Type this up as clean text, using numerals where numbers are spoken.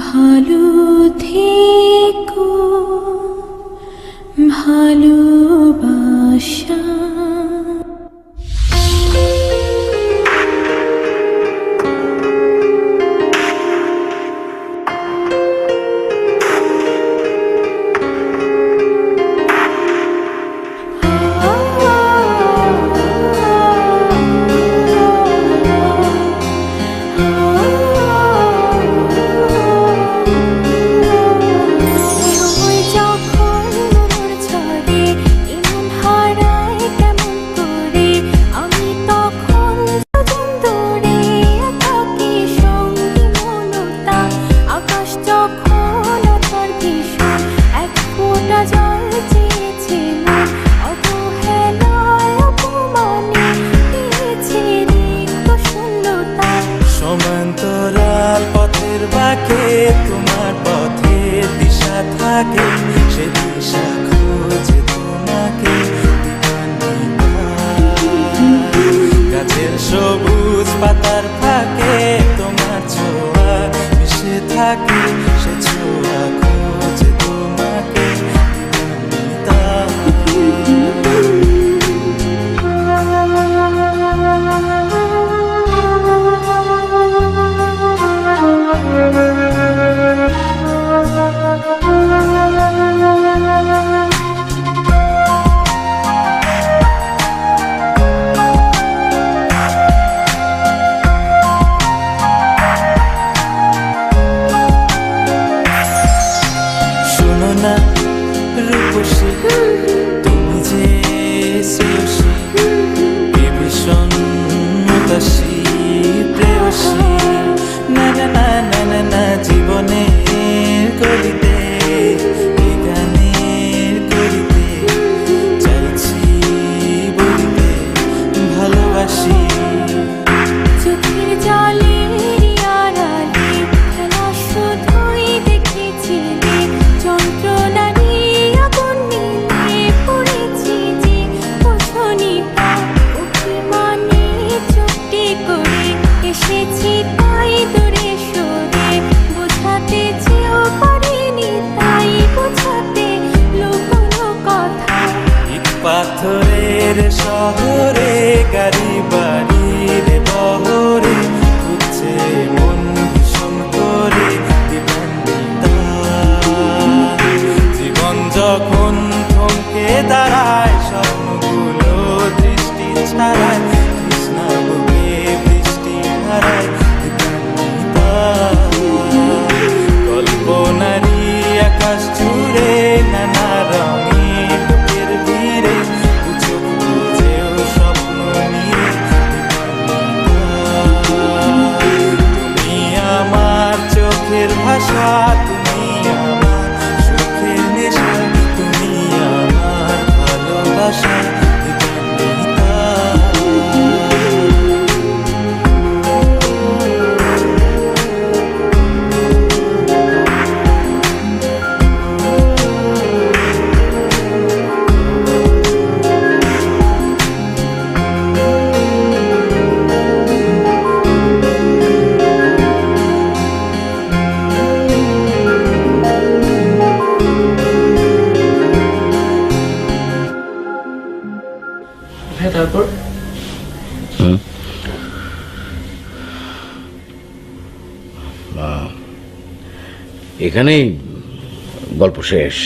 ভালো থেকো ভালোবাসা। সমান্তরাল পথের বাঁকে তোমার পথের দিশা থাকে, সে দিশা খোঁজে তোমাকে। গাছের সবুজ পাতার ফাঁকে তোমার ছোঁয়া মিশে থাকে, সে ছোঁয়া খোঁজে তোমাকে। রূপসী তুমি যে শ্রেয়সী, এ ভীষণ উদাসী প্রেয়সী। না না না না না না, জীবনের করিতে এই গানের করিতে চাইছি বলিতে ভালোবাসি। চোখের জলে আড়ালে খেলা শুধুই দেখেছিলে, যন্ত্রণা এসেছি তাই দূরে সরে, বোঝাতে চেয়েও পারিনি তাই বোঝাতে লুকোনো কথা। ইট পাথরের শহরে গাড়ি বাড়ির বহরে খুঁজছে মন ভীষণ করে দিবান্বিতা। জীবন যখন থমকে দাঁড়ায়, স্বপ্নগুলো দৃষ্টি ছাড়ায়, তৃষ্ণা বুকে বৃষ্টি হারায় দিবান্বিতা। কল্পনারি আকাশ জুড়ে নানা রঙে লোকের ভিড়ে, চোখ বুঝেও স্বপ্ন নিয়ে তুমি আমার চোখের ভাষা, তুমি আমার সুখের নেশা, তুমি আমার ভালোবাসা। তারপর এখানেই গল্প শেষ।